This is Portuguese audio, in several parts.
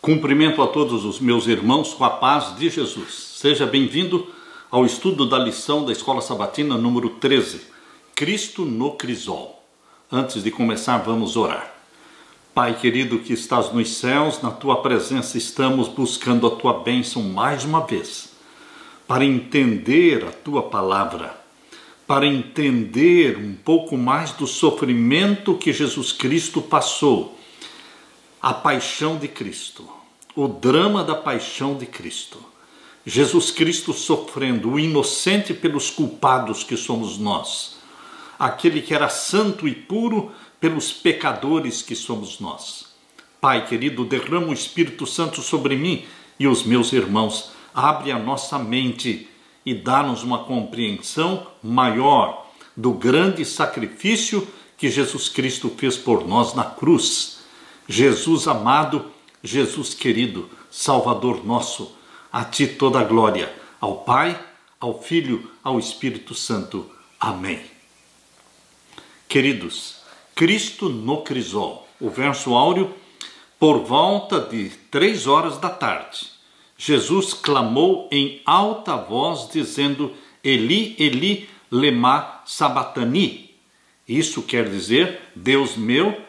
Cumprimento a todos os meus irmãos com a paz de Jesus. Seja bem-vindo ao estudo da lição da Escola Sabatina número 13, Cristo no Crisol. Antes de começar, vamos orar. Pai querido que estás nos céus, na Tua presença estamos buscando a Tua bênção mais uma vez, para entender a Tua palavra, para entender um pouco mais do sofrimento que Jesus Cristo passou, a paixão de Cristo, o drama da paixão de Cristo. Jesus Cristo sofrendo, o inocente pelos culpados que somos nós. Aquele que era santo e puro pelos pecadores que somos nós. Pai querido, derrama o Espírito Santo sobre mim e os meus irmãos. Abre a nossa mente e dá-nos uma compreensão maior do grande sacrifício que Jesus Cristo fez por nós na cruz. Jesus amado, Jesus querido, Salvador nosso, a Ti toda a glória, ao Pai, ao Filho, ao Espírito Santo. Amém. Queridos, Cristo no Crisol, o verso áureo, por volta de 3 horas da tarde, Jesus clamou em alta voz, dizendo, Eli, Eli, lema sabatani. Isso quer dizer, Deus meu,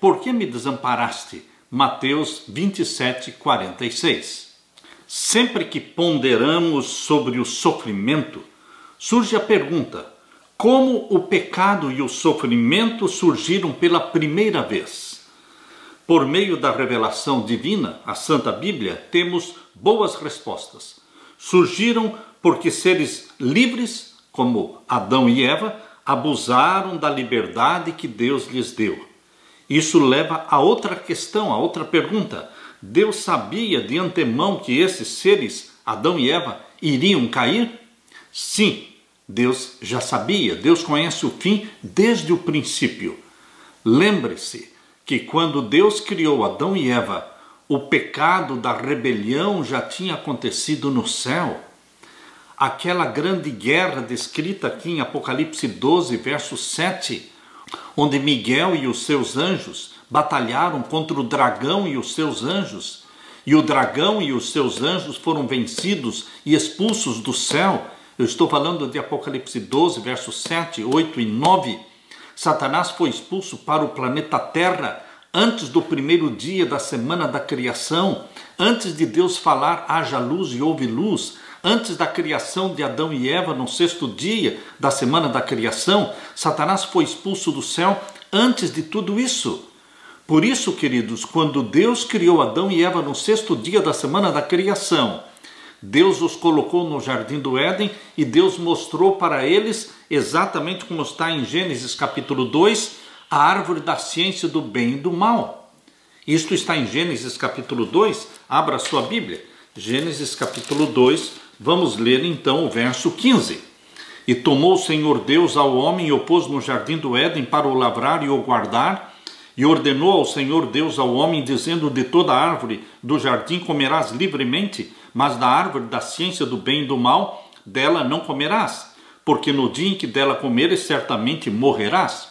por que me desamparaste? Mateus 27, 46. Sempre que ponderamos sobre o sofrimento, surge a pergunta, como o pecado e o sofrimento surgiram pela primeira vez? Por meio da revelação divina, a Santa Bíblia, temos boas respostas. Surgiram porque seres livres, como Adão e Eva, abusaram da liberdade que Deus lhes deu. Isso leva a outra questão, a outra pergunta. Deus sabia de antemão que esses seres, Adão e Eva, iriam cair? Sim, Deus já sabia. Deus conhece o fim desde o princípio. Lembre-se que quando Deus criou Adão e Eva, o pecado da rebelião já tinha acontecido no céu. Aquela grande guerra descrita aqui em Apocalipse 12, verso 7, onde Miguel e os seus anjos batalharam contra o dragão e os seus anjos, e o dragão e os seus anjos foram vencidos e expulsos do céu. Eu estou falando de Apocalipse 12, versos 7, 8 e 9. Satanás foi expulso para o planeta Terra antes do primeiro dia da semana da criação, antes de Deus falar, haja luz e houve luz, antes da criação de Adão e Eva, no 6º dia da semana da criação, Satanás foi expulso do céu antes de tudo isso. Por isso, queridos, quando Deus criou Adão e Eva no 6º dia da semana da criação, Deus os colocou no jardim do Éden e Deus mostrou para eles, exatamente como está em Gênesis capítulo 2, a árvore da ciência do bem e do mal. Isto está em Gênesis capítulo 2, abra a sua Bíblia. Gênesis capítulo 2, vamos ler então o verso 15. E tomou o Senhor Deus ao homem e o pôs no jardim do Éden para o lavrar e o guardar, e ordenou ao Senhor Deus ao homem, dizendo, de toda árvore do jardim comerás livremente, mas da árvore da ciência do bem e do mal, dela não comerás, porque no dia em que dela comeres, certamente morrerás.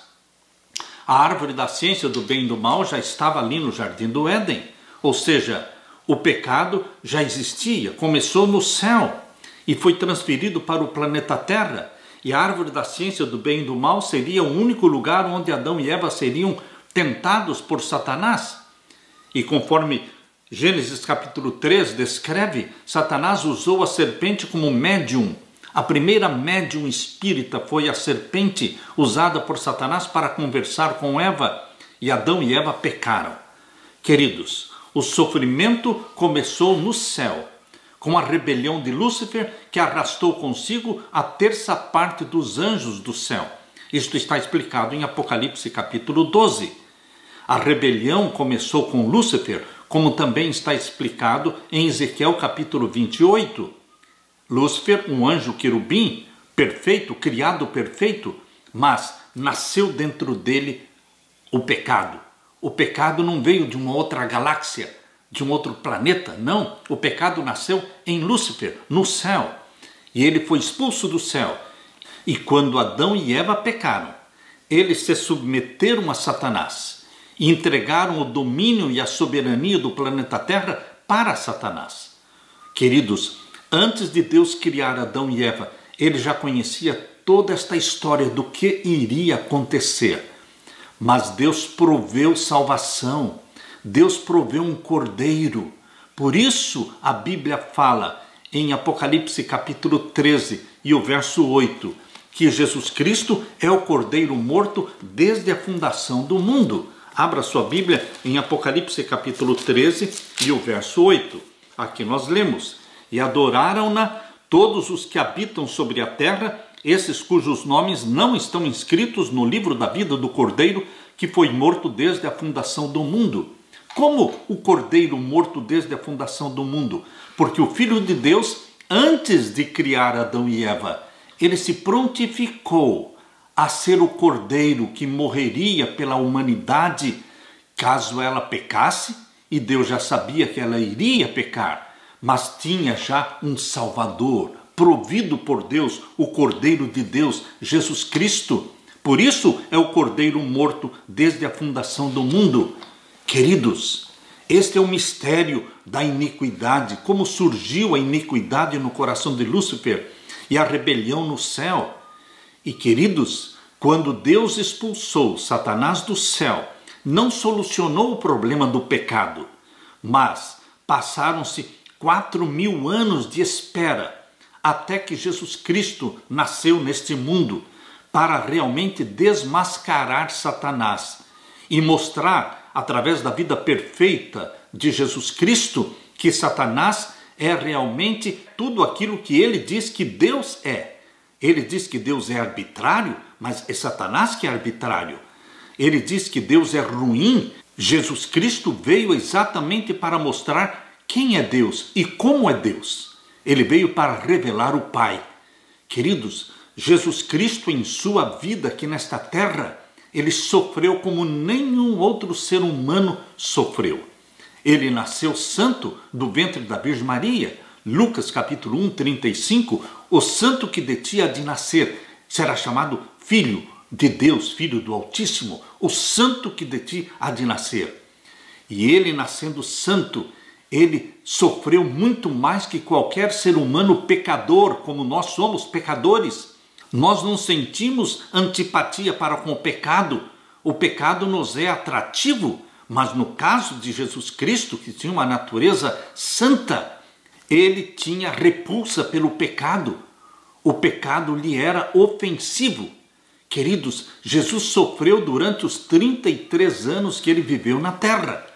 A árvore da ciência do bem e do mal já estava ali no jardim do Éden, ou seja, o pecado já existia, começou no céu e foi transferido para o planeta Terra. E a árvore da ciência do bem e do mal seria o único lugar onde Adão e Eva seriam tentados por Satanás. E conforme Gênesis capítulo 3 descreve, Satanás usou a serpente como médium. A primeira médium espírita foi a serpente usada por Satanás para conversar com Eva. E Adão e Eva pecaram. Queridos, o sofrimento começou no céu, com a rebelião de Lúcifer, que arrastou consigo a 1/3 parte dos anjos do céu. Isto está explicado em Apocalipse capítulo 12. A rebelião começou com Lúcifer, como também está explicado em Ezequiel capítulo 28. Lúcifer, um anjo querubim, perfeito, criado perfeito, mas nasceu dentro dele o pecado. O pecado não veio de uma outra galáxia, de um outro planeta, não. O pecado nasceu em Lúcifer, no céu. E ele foi expulso do céu. E quando Adão e Eva pecaram, eles se submeteram a Satanás. e entregaram o domínio e a soberania do planeta Terra para Satanás. Queridos, antes de Deus criar Adão e Eva, ele já conhecia toda esta história do que iria acontecer. Mas Deus proveu salvação, Deus proveu um cordeiro. Por isso a Bíblia fala em Apocalipse capítulo 13 e o verso 8, que Jesus Cristo é o cordeiro morto desde a fundação do mundo. Abra sua Bíblia em Apocalipse capítulo 13 e o verso 8. Aqui nós lemos: e adoraram-na todos os que habitam sobre a terra, esses cujos nomes não estão inscritos no livro da vida do Cordeiro, que foi morto desde a fundação do mundo. Como o Cordeiro morto desde a fundação do mundo? Porque o Filho de Deus, antes de criar Adão e Eva, ele se prontificou a ser o Cordeiro que morreria pela humanidade caso ela pecasse, e Deus já sabia que ela iria pecar, mas tinha já um Salvador, provido por Deus, o Cordeiro de Deus, Jesus Cristo. Por isso é o Cordeiro morto desde a fundação do mundo. Queridos, este é o mistério da iniquidade, como surgiu a iniquidade no coração de Lúcifer e a rebelião no céu. E queridos, quando Deus expulsou Satanás do céu, não solucionou o problema do pecado, mas passaram-se 4.000 anos de espera até que Jesus Cristo nasceu neste mundo para realmente desmascarar Satanás e mostrar, através da vida perfeita de Jesus Cristo, que Satanás é realmente tudo aquilo que ele diz que Deus é. Ele diz que Deus é arbitrário, mas é Satanás que é arbitrário. Ele diz que Deus é ruim. Jesus Cristo veio exatamente para mostrar quem é Deus e como é Deus. Ele veio para revelar o Pai. Queridos, Jesus Cristo em sua vida aqui nesta terra, ele sofreu como nenhum outro ser humano sofreu. Ele nasceu santo do ventre da Virgem Maria. Lucas capítulo 1, 35, o santo que de ti há de nascer será chamado Filho de Deus, Filho do Altíssimo, o santo que de ti há de nascer. E ele, nascendo santo, ele sofreu muito mais que qualquer ser humano pecador, como nós somos pecadores. Nós não sentimos antipatia para com o pecado nos é atrativo, mas no caso de Jesus Cristo, que tinha uma natureza santa, ele tinha repulsa pelo pecado. O pecado lhe era ofensivo. Queridos, Jesus sofreu durante os 33 anos que ele viveu na terra.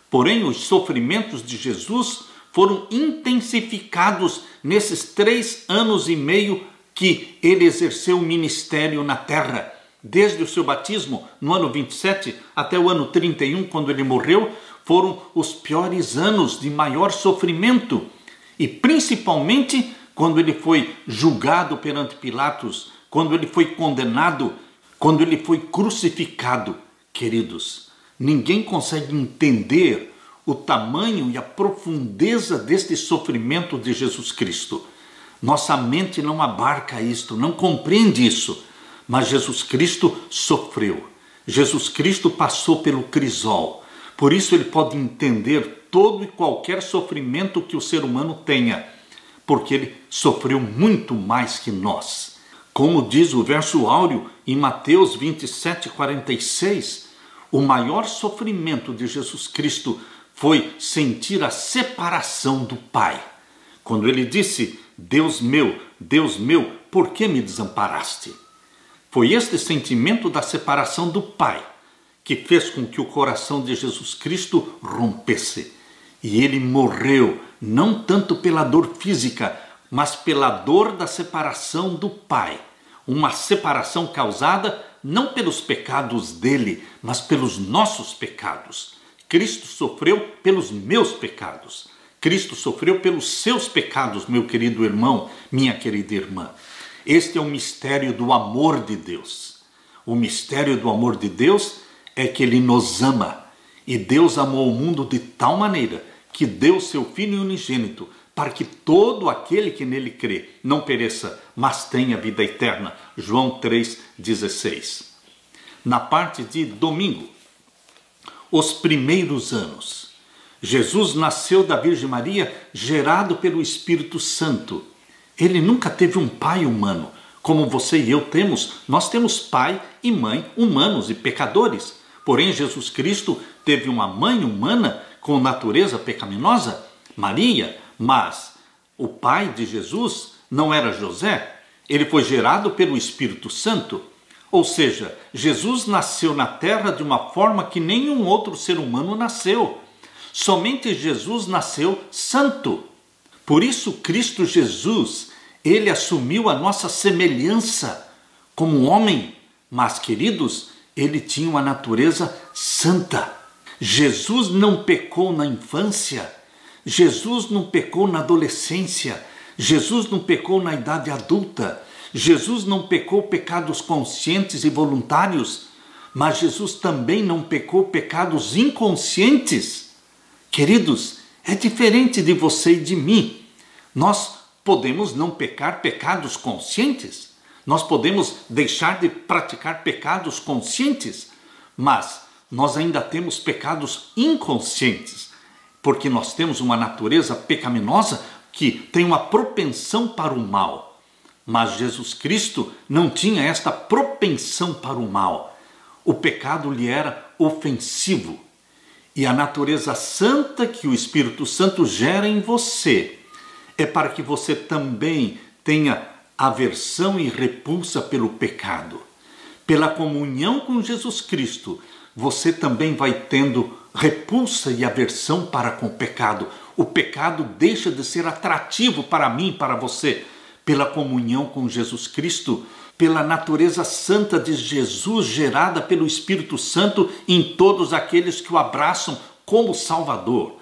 Porém, os sofrimentos de Jesus foram intensificados nesses 3 anos e meio que ele exerceu o ministério na terra. Desde o seu batismo, no ano 27, até o ano 31, quando ele morreu, foram os piores anos de maior sofrimento. E principalmente quando ele foi julgado perante Pilatos, quando ele foi condenado, quando ele foi crucificado. Queridos, ninguém consegue entender o tamanho e a profundeza deste sofrimento de Jesus Cristo. Nossa mente não abarca isto, não compreende isso. Mas Jesus Cristo sofreu. Jesus Cristo passou pelo crisol. Por isso ele pode entender todo e qualquer sofrimento que o ser humano tenha, porque ele sofreu muito mais que nós. Como diz o verso áureo em Mateus 27:46, o maior sofrimento de Jesus Cristo foi sentir a separação do Pai. Quando ele disse: Deus meu, por que me desamparaste? Foi este sentimento da separação do Pai que fez com que o coração de Jesus Cristo rompesse. E ele morreu, não tanto pela dor física, mas pela dor da separação do Pai. Uma separação causada não pelos pecados dele, mas pelos nossos pecados. Cristo sofreu pelos meus pecados. Cristo sofreu pelos seus pecados, meu querido irmão, minha querida irmã. Este é o mistério do amor de Deus. O mistério do amor de Deus é que ele nos ama. E Deus amou o mundo de tal maneira que deu seu Filho unigênito para que todo aquele que nele crê não pereça, mas tenha vida eterna. João 3,16. Na parte de domingo, os primeiros anos. Jesus nasceu da Virgem Maria, gerado pelo Espírito Santo. Ele nunca teve um pai humano, como você e eu temos. Nós temos pai e mãe humanos e pecadores. Porém, Jesus Cristo teve uma mãe humana com natureza pecaminosa, Maria, mas o pai de Jesus não era José. Ele foi gerado pelo Espírito Santo. Ou seja, Jesus nasceu na terra de uma forma que nenhum outro ser humano nasceu. Somente Jesus nasceu santo. Por isso, Cristo Jesus, ele assumiu a nossa semelhança como homem. Mas, queridos, ele tinha uma natureza santa. Jesus não pecou na infância. Jesus não pecou na adolescência. Jesus não pecou na idade adulta. Jesus não pecou pecados conscientes e voluntários. Mas Jesus também não pecou pecados inconscientes. Queridos, é diferente de você e de mim. Nós podemos não pecar pecados conscientes. Nós podemos deixar de praticar pecados conscientes. Mas nós ainda temos pecados inconscientes. Porque nós temos uma natureza pecaminosa que tem uma propensão para o mal. Mas Jesus Cristo não tinha esta propensão para o mal. O pecado lhe era ofensivo. E a natureza santa que o Espírito Santo gera em você é para que você também tenha aversão e repulsa pelo pecado. Pela comunhão com Jesus Cristo, você também vai tendo repulsa e aversão para com o pecado. O pecado deixa de ser atrativo para mim e para você. Pela comunhão com Jesus Cristo, pela natureza santa de Jesus gerada pelo Espírito Santo em todos aqueles que o abraçam como Salvador.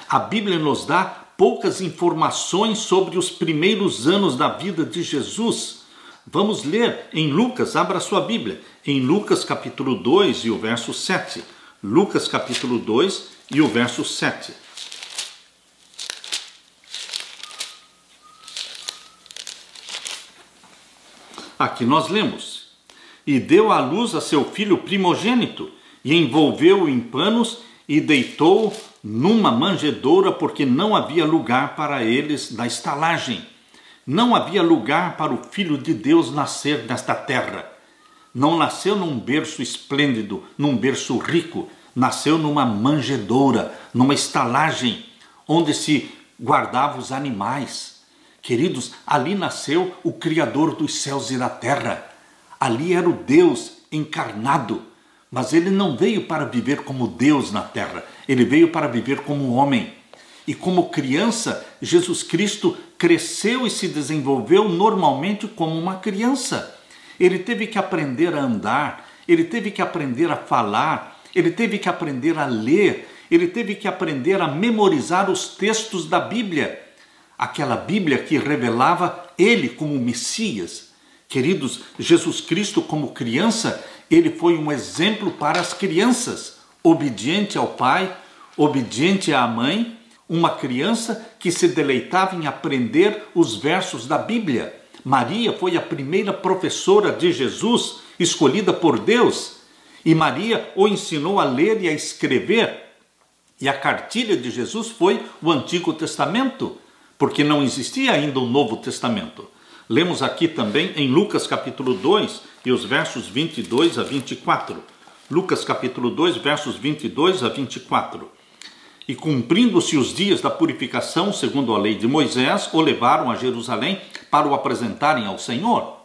A Bíblia nos dá poucas informações sobre os primeiros anos da vida de Jesus. Vamos ler em Lucas, abra sua Bíblia, em Lucas capítulo 2 e o verso 7. Lucas capítulo 2 e o verso 7. Aqui nós lemos: e deu à luz a seu filho primogênito, e envolveu-o em panos, e deitou-o numa manjedoura, porque não havia lugar para eles na estalagem. Não havia lugar para o Filho de Deus nascer nesta terra. Não nasceu num berço esplêndido, num berço rico. Nasceu numa manjedoura, numa estalagem, onde se guardavam os animais. Queridos, ali nasceu o Criador dos céus e da terra. Ali era o Deus encarnado. Mas ele não veio para viver como Deus na terra. Ele veio para viver como homem. E como criança, Jesus Cristo cresceu e se desenvolveu normalmente como uma criança. Ele teve que aprender a andar, ele teve que aprender a falar, ele teve que aprender a ler, ele teve que aprender a memorizar os textos da Bíblia. Aquela Bíblia que revelava ele como Messias. Queridos, Jesus Cristo como criança, ele foi um exemplo para as crianças, obediente ao pai, obediente à mãe, uma criança que se deleitava em aprender os versos da Bíblia. Maria foi a primeira professora de Jesus, escolhida por Deus, e Maria o ensinou a ler e a escrever. E a cartilha de Jesus foi o Antigo Testamento, porque não existia ainda o Novo Testamento. Lemos aqui também em Lucas capítulo 2 e os versos 22 a 24. Lucas capítulo 2, versos 22 a 24. E cumprindo-se os dias da purificação, segundo a lei de Moisés, o levaram a Jerusalém para o apresentarem ao Senhor.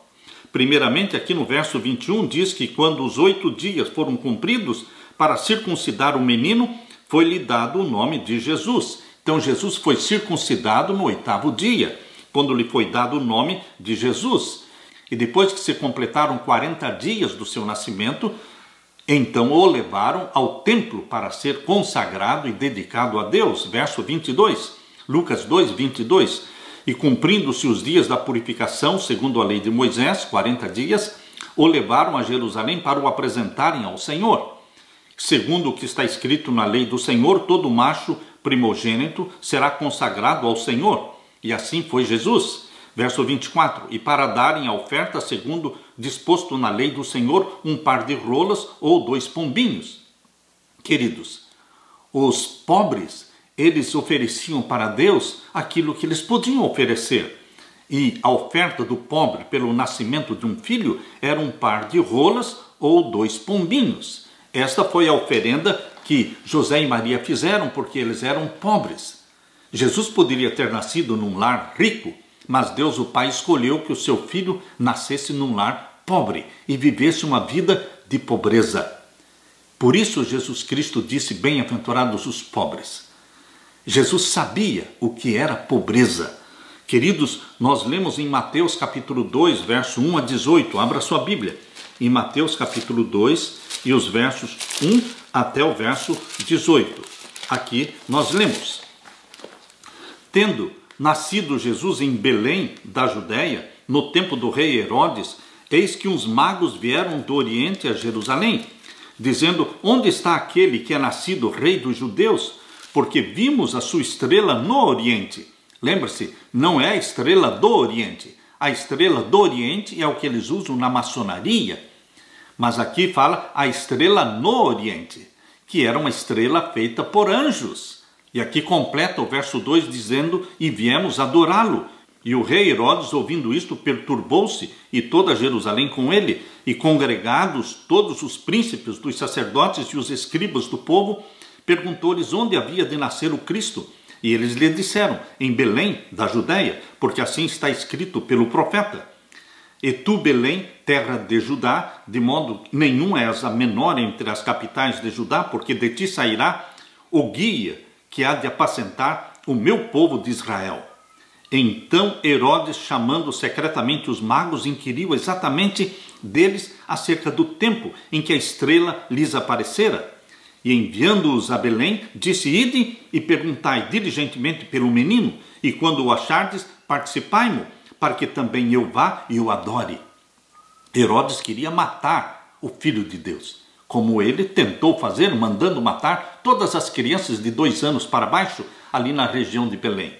Primeiramente, aqui no verso 21, diz que quando os 8 dias foram cumpridos para circuncidar o menino, foi-lhe dado o nome de Jesus. Então Jesus foi circuncidado no 8º dia, quando lhe foi dado o nome de Jesus. E depois que se completaram 40 dias do seu nascimento, então o levaram ao templo para ser consagrado e dedicado a Deus. Verso 22, Lucas 2, 22. E cumprindo-se os dias da purificação, segundo a lei de Moisés, 40 dias, o levaram a Jerusalém para o apresentarem ao Senhor. Segundo o que está escrito na lei do Senhor, todo macho primogênito será consagrado ao Senhor. E assim foi Jesus. Verso 24, e para darem a oferta segundo disposto na lei do Senhor, um par de rolas ou 2 pombinhos. Queridos, os pobres, eles ofereciam para Deus aquilo que eles podiam oferecer. E a oferta do pobre pelo nascimento de um filho era um par de rolas ou 2 pombinhos. Esta foi a oferenda que José e Maria fizeram porque eles eram pobres. Jesus poderia ter nascido num lar rico, mas Deus o Pai escolheu que o seu filho nascesse num lar pobre e vivesse uma vida de pobreza. Por isso Jesus Cristo disse: bem-aventurados os pobres. Jesus sabia o que era pobreza. Queridos, nós lemos em Mateus capítulo 2, verso 1 a 18. Abra sua Bíblia. Em Mateus capítulo 2 e os versos 1 até o verso 18. Aqui nós lemos: tendo nascido Jesus em Belém da Judéia, no tempo do rei Herodes, eis que uns magos vieram do Oriente a Jerusalém, dizendo: onde está aquele que é nascido rei dos judeus? Porque vimos a sua estrela no Oriente. Lembre-se, não é a estrela do Oriente. A estrela do Oriente é o que eles usam na maçonaria. Mas aqui fala a estrela no Oriente, que era uma estrela feita por anjos. E aqui completa o verso 2 dizendo: e viemos adorá-lo. E o rei Herodes, ouvindo isto, perturbou-se, e toda Jerusalém com ele, e congregados todos os príncipes dos sacerdotes e os escribas do povo, perguntou-lhes onde havia de nascer o Cristo. E eles lhe disseram: em Belém da Judéia, porque assim está escrito pelo profeta: e tu, Belém, terra de Judá, de modo nenhum és a menor entre as capitais de Judá, porque de ti sairá o guia que há de apacentar o meu povo de Israel. Então Herodes, chamando secretamente os magos, inquiriu exatamente deles acerca do tempo em que a estrela lhes aparecera. E enviando-os a Belém, disse: ide e perguntai diligentemente pelo menino, e quando o achardes, participai-mo, para que também eu vá e o adore. Herodes queria matar o Filho de Deus, como ele tentou fazer, mandando matar todas as crianças de 2 anos para baixo, ali na região de Belém.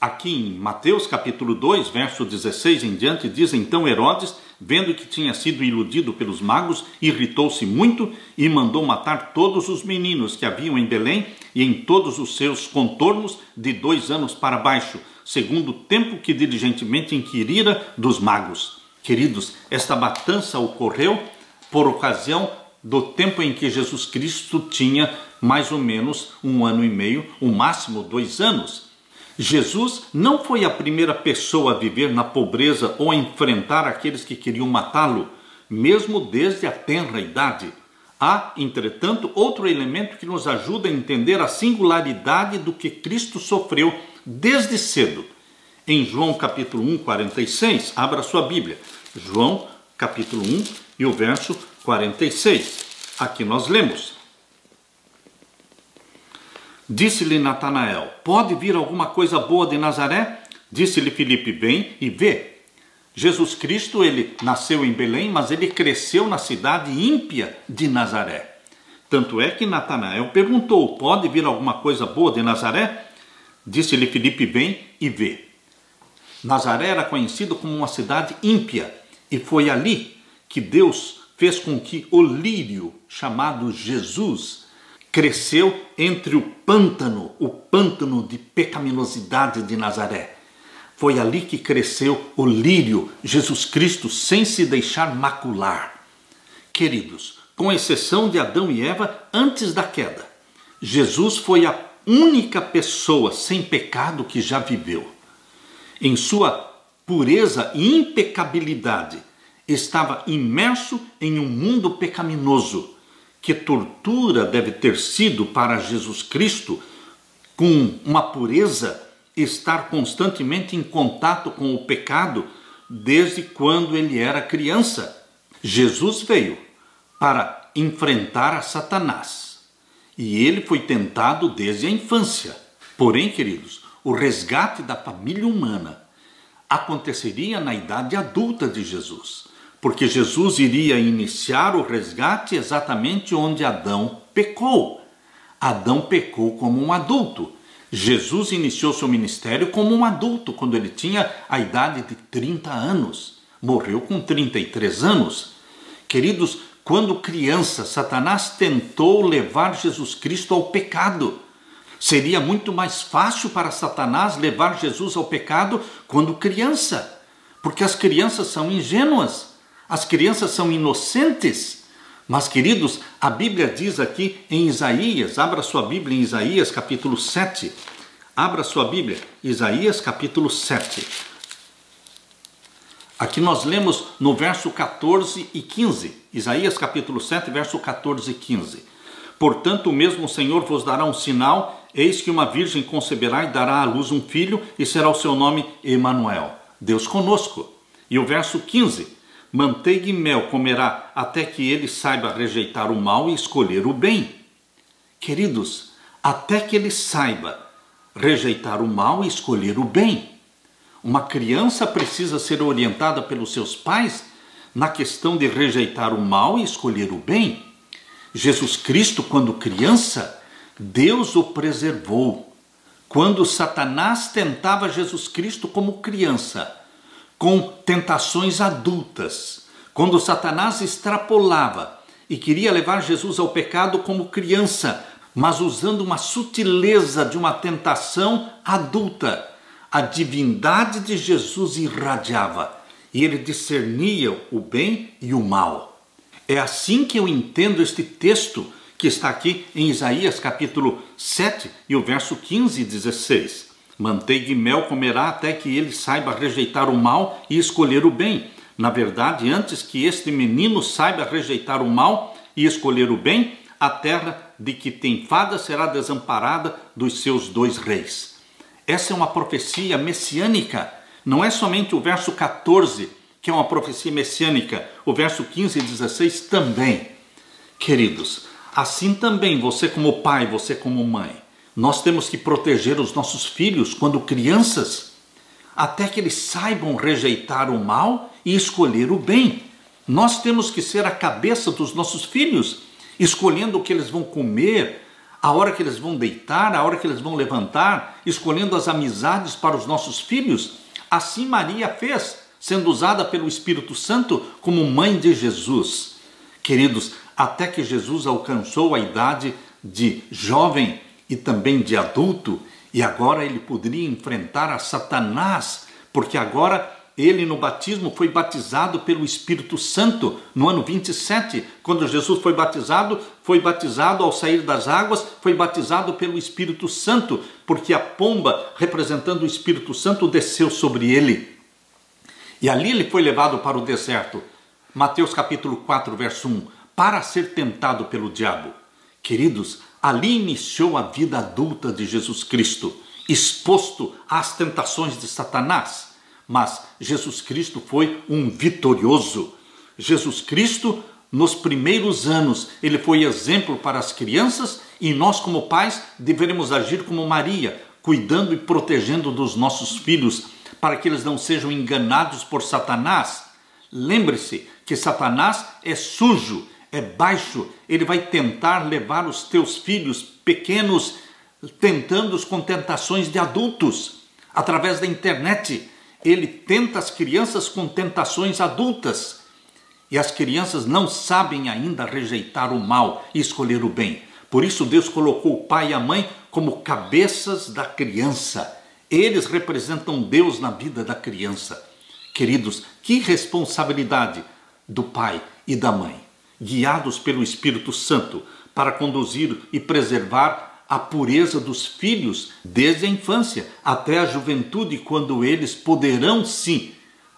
Aqui em Mateus capítulo 2, verso 16 em diante, diz: então Herodes, vendo que tinha sido iludido pelos magos, irritou-se muito e mandou matar todos os meninos que haviam em Belém e em todos os seus contornos de 2 anos para baixo, segundo o tempo que diligentemente inquirira dos magos. Queridos, esta matança ocorreu por ocasião do tempo em que Jesus Cristo tinha mais ou menos 1 ano e meio, o máximo 2 anos. Jesus não foi a primeira pessoa a viver na pobreza ou a enfrentar aqueles que queriam matá-lo, mesmo desde a tenra idade. Há, entretanto, outro elemento que nos ajuda a entender a singularidade do que Cristo sofreu desde cedo. Em João capítulo 1, 46, abra sua Bíblia. João capítulo 1 e o verso 46. Aqui nós lemos: disse-lhe Natanael: pode vir alguma coisa boa de Nazaré? Disse-lhe Filipe: vem e vê. Jesus Cristo, ele nasceu em Belém, mas ele cresceu na cidade ímpia de Nazaré. Tanto é que Natanael perguntou: pode vir alguma coisa boa de Nazaré? Disse-lhe Filipe: vem e vê. Nazaré era conhecido como uma cidade ímpia, e foi ali que Deus fez com que o lírio chamado Jesus cresceu entre o pântano de pecaminosidade de Nazaré. Foi ali que cresceu o lírio, Jesus Cristo, sem se deixar macular. Queridos, com exceção de Adão e Eva, antes da queda, Jesus foi a única pessoa sem pecado que já viveu. Em sua pureza e impecabilidade, estava imerso em um mundo pecaminoso. Que tortura deve ter sido para Jesus Cristo, com uma pureza, estar constantemente em contato com o pecado desde quando ele era criança. Jesus veio para enfrentar a Satanás e ele foi tentado desde a infância. Porém, queridos, o resgate da família humana aconteceria na idade adulta de Jesus, porque Jesus iria iniciar o resgate exatamente onde Adão pecou. Adão pecou como um adulto. Jesus iniciou seu ministério como um adulto, quando ele tinha a idade de 30 anos. Morreu com 33 anos. Queridos, quando criança, Satanás tentou levar Jesus Cristo ao pecado. Seria muito mais fácil para Satanás levar Jesus ao pecado quando criança, porque as crianças são ingênuas, as crianças são inocentes. Mas, queridos, a Bíblia diz aqui em Isaías, abra sua Bíblia em Isaías capítulo 7, abra sua Bíblia, Isaías capítulo 7. Aqui nós lemos no verso 14 e 15, Isaías capítulo 7, verso 14 e 15. Portanto, o mesmo Senhor vos dará um sinal, eis que uma virgem conceberá e dará à luz um filho, e será o seu nome Emanuel, Deus conosco. E o verso 15, manteiga e mel comerá, até que ele saiba rejeitar o mal e escolher o bem. Queridos, até que ele saiba rejeitar o mal e escolher o bem. Uma criança precisa ser orientada pelos seus pais na questão de rejeitar o mal e escolher o bem. Jesus Cristo, quando criança, Deus o preservou. Quando Satanás tentava Jesus Cristo como criança, com tentações adultas, quando Satanás extrapolava e queria levar Jesus ao pecado como criança, mas usando uma sutileza de uma tentação adulta, a divindade de Jesus irradiava e ele discernia o bem e o mal. É assim que eu entendo este texto que está aqui em Isaías capítulo 7 e o verso 15 e 16. Manteiga e mel comerá até que ele saiba rejeitar o mal e escolher o bem. Na verdade, antes que este menino saiba rejeitar o mal e escolher o bem, a terra de que tem fada será desamparada dos seus 2 reis. Essa é uma profecia messiânica. Não é somente o verso 14 que é uma profecia messiânica, o verso 15 e 16 também. Queridos, assim também você como pai, você como mãe, nós temos que proteger os nossos filhos quando crianças, até que eles saibam rejeitar o mal e escolher o bem. Nós temos que ser a cabeça dos nossos filhos, escolhendo o que eles vão comer, a hora que eles vão deitar, a hora que eles vão levantar, escolhendo as amizades para os nossos filhos. Assim Maria fez, sendo usada pelo Espírito Santo como mãe de Jesus. Queridos, até que Jesus alcançou a idade de jovem e também de adulto, e agora ele poderia enfrentar a Satanás, porque agora ele no batismo foi batizado pelo Espírito Santo, no ano 27, quando Jesus foi batizado ao sair das águas, foi batizado pelo Espírito Santo, porque a pomba, representando o Espírito Santo, desceu sobre ele. E ali ele foi levado para o deserto, Mateus capítulo 4, verso 1, para ser tentado pelo diabo. Queridos, ali iniciou a vida adulta de Jesus Cristo, exposto às tentações de Satanás. Mas Jesus Cristo foi um vitorioso. Jesus Cristo, nos primeiros anos, ele foi exemplo para as crianças e nós como pais deveremos agir como Maria, cuidando e protegendo dos nossos filhos, para que eles não sejam enganados por Satanás. Lembre-se que Satanás é sujo, é baixo, ele vai tentar levar os teus filhos pequenos, tentando-os com tentações de adultos, através da internet. Ele tenta as crianças com tentações adultas. E as crianças não sabem ainda rejeitar o mal e escolher o bem. Por isso Deus colocou o pai e a mãe como cabeças da criança. Eles representam Deus na vida da criança. Queridos, que responsabilidade do pai e da mãe, guiados pelo Espírito Santo, para conduzir e preservar a pureza dos filhos desde a infância até a juventude, quando eles poderão sim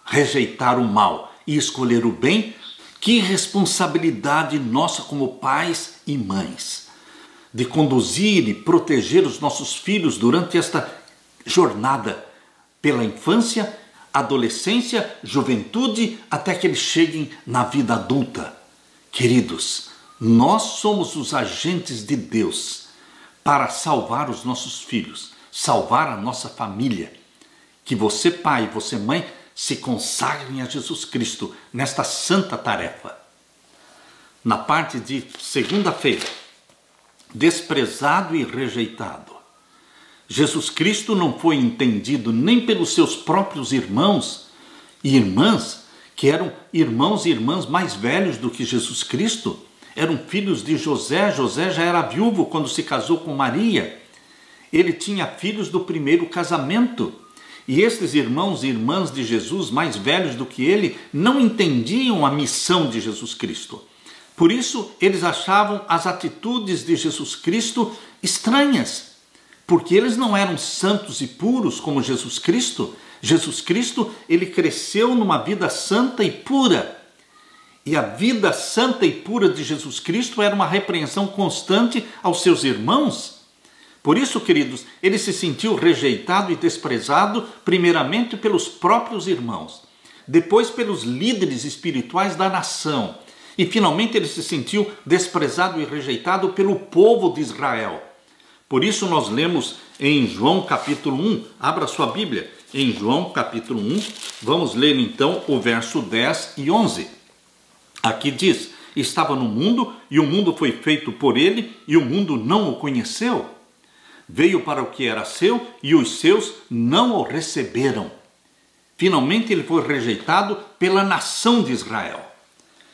rejeitar o mal e escolher o bem. Que responsabilidade nossa como pais e mães, de conduzir e proteger os nossos filhos durante esta jornada, pela infância, adolescência, juventude, até que eles cheguem na vida adulta. Queridos, nós somos os agentes de Deus para salvar os nossos filhos, salvar a nossa família. Que você, pai, você, mãe, se consagrem a Jesus Cristo nesta santa tarefa. Na parte de segunda-feira, desprezado e rejeitado. Jesus Cristo não foi entendido nem pelos seus próprios irmãos e irmãs, que eram irmãos e irmãs mais velhos do que Jesus Cristo, eram filhos de José. José já era viúvo quando se casou com Maria. Ele tinha filhos do primeiro casamento. E esses irmãos e irmãs de Jesus, mais velhos do que ele, não entendiam a missão de Jesus Cristo. Por isso, eles achavam as atitudes de Jesus Cristo estranhas, porque eles não eram santos e puros como Jesus Cristo. Jesus Cristo, ele cresceu numa vida santa e pura. E a vida santa e pura de Jesus Cristo era uma repreensão constante aos seus irmãos. Por isso, queridos, ele se sentiu rejeitado e desprezado, primeiramente pelos próprios irmãos, depois pelos líderes espirituais da nação, e finalmente ele se sentiu desprezado e rejeitado pelo povo de Israel. Por isso nós lemos em João capítulo 1, abra sua Bíblia, em João capítulo 1, vamos ler então o verso 10 e 11. Aqui diz: estava no mundo, e o mundo foi feito por ele, e o mundo não o conheceu. Veio para o que era seu, e os seus não o receberam. Finalmente ele foi rejeitado pela nação de Israel.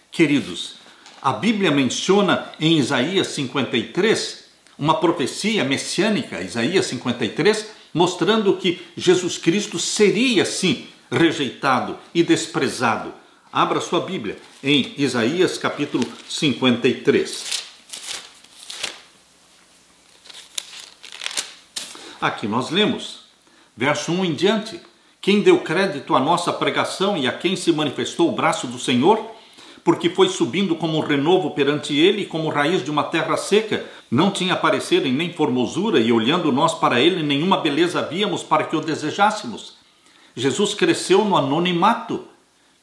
Queridos, a Bíblia menciona em Isaías 53, uma profecia messiânica, Isaías 53, mostrando que Jesus Cristo seria sim rejeitado e desprezado. Abra sua Bíblia em Isaías capítulo 53. Aqui nós lemos, verso 1 em diante: quem deu crédito à nossa pregação e a quem se manifestou o braço do Senhor? Porque foi subindo como um renovo perante ele, e como raiz de uma terra seca, não tinha parecer e nem formosura, e olhando nós para ele, nenhuma beleza víamos para que o desejássemos. Jesus cresceu no anonimato,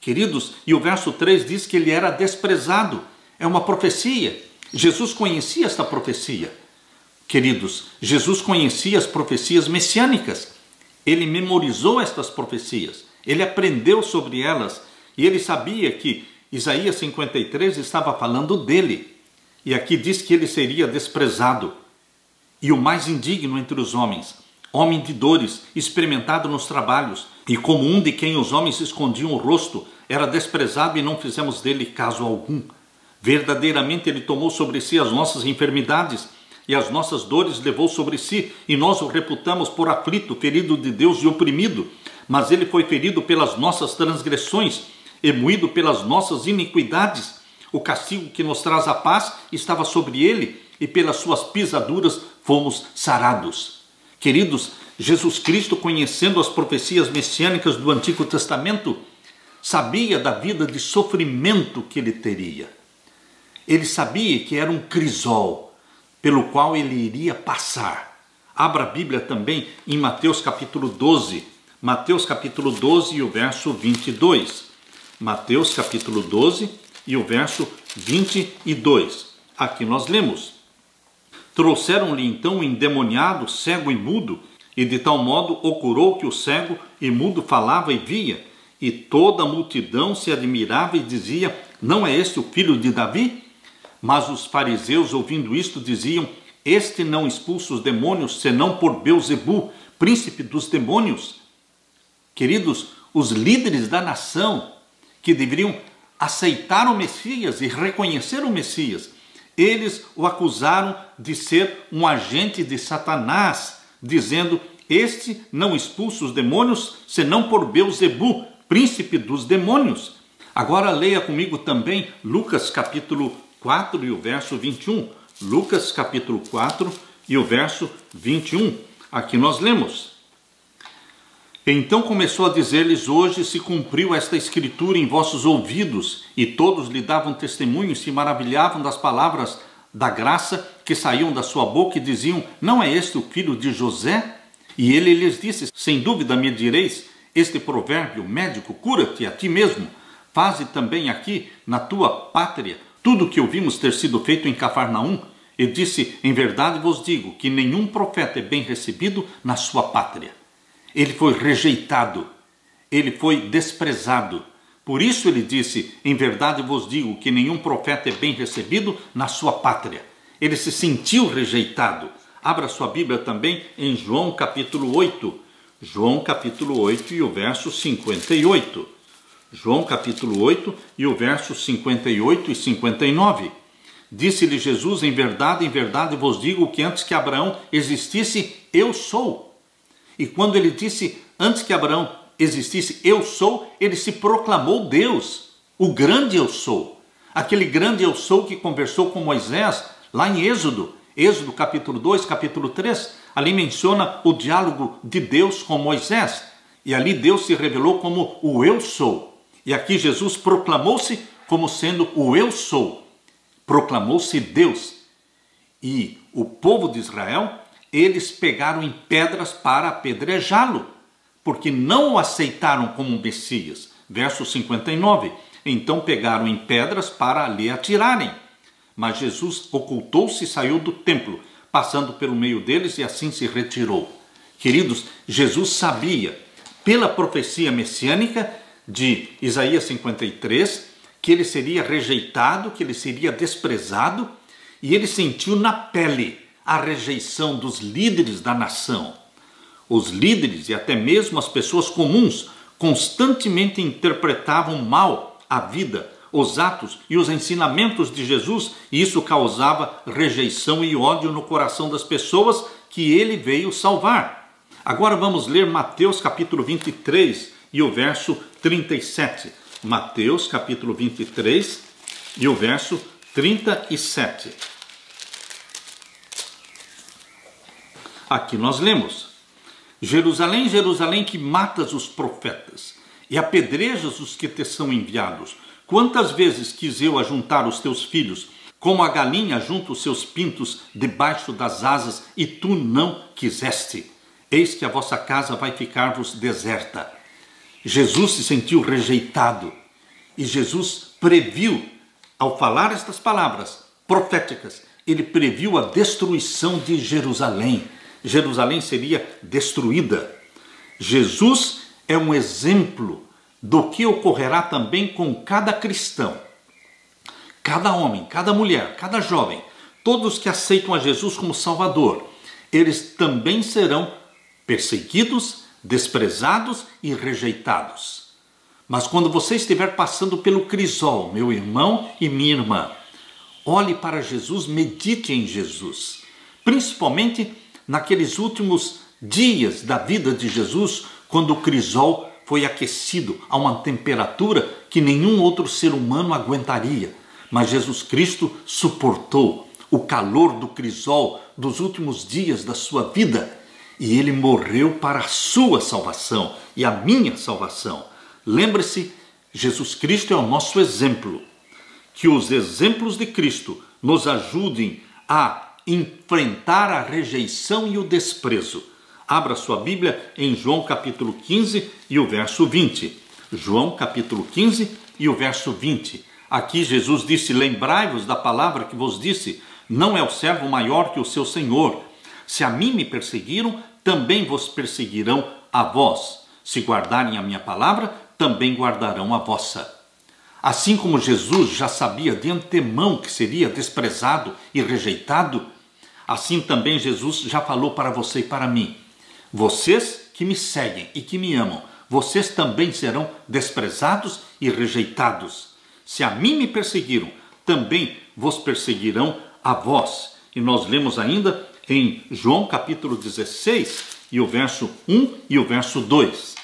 queridos, e o verso 3 diz que ele era desprezado. É uma profecia. Jesus conhecia esta profecia. Queridos, Jesus conhecia as profecias messiânicas. Ele memorizou estas profecias, ele aprendeu sobre elas, e ele sabia que Isaías 53 estava falando dele. E aqui diz que ele seria desprezado e o mais indigno entre os homens, homem de dores, experimentado nos trabalhos, e como um de quem os homens escondiam o rosto, era desprezado e não fizemos dele caso algum. Verdadeiramente ele tomou sobre si as nossas enfermidades e as nossas dores levou sobre si, e nós o reputamos por aflito, ferido de Deus e oprimido. Mas ele foi ferido pelas nossas transgressões e moído pelas nossas iniquidades. O castigo que nos traz a paz estava sobre ele, e pelas suas pisaduras fomos sarados. Queridos, Jesus Cristo, conhecendo as profecias messiânicas do Antigo Testamento, sabia da vida de sofrimento que ele teria. Ele sabia que era um crisol pelo qual ele iria passar. Abra a Bíblia também em Mateus capítulo 12. Mateus capítulo 12 e o verso 22. Mateus capítulo 12 e o verso 22. Aqui nós lemos: trouxeram-lhe então o endemoniado, cego e mudo, e de tal modo o curou que o cego e mudo falava e via, e toda a multidão se admirava e dizia: não é este o filho de Davi? Mas os fariseus, ouvindo isto, diziam: este não expulsa os demônios, senão por Beelzebu, príncipe dos demônios. Queridos, os líderes da nação, que deveriam aceitar o Messias e reconhecer o Messias, eles o acusaram de ser um agente de Satanás, dizendo: este não expulsa os demônios, senão por Beelzebu, príncipe dos demônios. Agora leia comigo também Lucas capítulo 4 e o verso 21. Lucas capítulo 4 e o verso 21. Aqui nós lemos: então começou a dizer-lhes: hoje se cumpriu esta escritura em vossos ouvidos. E todos lhe davam testemunho e se maravilhavam das palavras da graça que saíam da sua boca, e diziam: não é este o filho de José? E ele lhes disse: sem dúvida me direis este provérbio: médico, cura-te a ti mesmo, faze também aqui na tua pátria tudo o que ouvimos ter sido feito em Cafarnaum. E disse: em verdade vos digo que nenhum profeta é bem recebido na sua pátria. Ele foi rejeitado, ele foi desprezado. Por isso ele disse: em verdade vos digo que nenhum profeta é bem recebido na sua pátria. Ele se sentiu rejeitado. Abra sua Bíblia também em João capítulo 8. João capítulo 8 e o verso 58. João capítulo 8 e o verso 58 e 59. Disse-lhe Jesus, em verdade vos digo que antes que Abraão existisse, eu sou. E quando ele disse, antes que Abraão existisse, eu sou, ele se proclamou Deus, o grande eu sou. Aquele grande eu sou que conversou com Moisés lá em Êxodo capítulo 2, capítulo 3, ali menciona o diálogo de Deus com Moisés. E ali Deus se revelou como o eu sou. E aqui Jesus proclamou-se como sendo o eu sou. Proclamou-se Deus. E o povo de Israel, eles pegaram em pedras para apedrejá-lo, porque não o aceitaram como Messias. Verso 59. Então pegaram em pedras para lhe atirarem. Mas Jesus ocultou-se e saiu do templo, passando pelo meio deles, e assim se retirou. Queridos, Jesus sabia, pela profecia messiânica de Isaías 53, que ele seria rejeitado, que ele seria desprezado, e ele sentiu na pele a rejeição dos líderes da nação. Os líderes e até mesmo as pessoas comuns constantemente interpretavam mal a vida, os atos e os ensinamentos de Jesus, e isso causava rejeição e ódio no coração das pessoas que ele veio salvar. Agora vamos ler Mateus capítulo 23 e o verso 37. Mateus capítulo 23 e o verso 37. Aqui nós lemos: Jerusalém, Jerusalém, que matas os profetas e apedrejas os que te são enviados. Quantas vezes quis eu ajuntar os teus filhos, como a galinha junta os seus pintos debaixo das asas, e tu não quiseste. Eis que a vossa casa vai ficar-vos deserta. Jesus se sentiu rejeitado. E Jesus previu, ao falar estas palavras proféticas, ele previu a destruição de Jerusalém. Jerusalém seria destruída. Jesus é um exemplo do que ocorrerá também com cada cristão, cada homem, cada mulher, cada jovem, todos que aceitam a Jesus como Salvador. Eles também serão perseguidos, desprezados e rejeitados. Mas quando você estiver passando pelo crisol, meu irmão e minha irmã, olhe para Jesus, medite em Jesus, principalmente naqueles últimos dias da vida de Jesus, quando o crisol foi aquecido a uma temperatura que nenhum outro ser humano aguentaria. Mas Jesus Cristo suportou o calor do crisol dos últimos dias da sua vida, e ele morreu para a sua salvação e a minha salvação. Lembre-se, Jesus Cristo é o nosso exemplo. Que os exemplos de Cristo nos ajudem a enfrentar a rejeição e o desprezo. Abra sua Bíblia em João capítulo 15 e o verso 20. João capítulo 15 e o verso 20. Aqui Jesus disse: lembrai-vos da palavra que vos disse, não é o servo maior que o seu senhor. Se a mim me perseguiram, também vos perseguirão a vós. Se guardarem a minha palavra, também guardarão a vossa. Assim como Jesus já sabia de antemão que seria desprezado e rejeitado, assim também Jesus já falou para você e para mim: vocês que me seguem e que me amam, vocês também serão desprezados e rejeitados. Se a mim me perseguiram, também vos perseguirão a vós. E nós lemos ainda em João capítulo 16 e o verso 1 e o verso 2.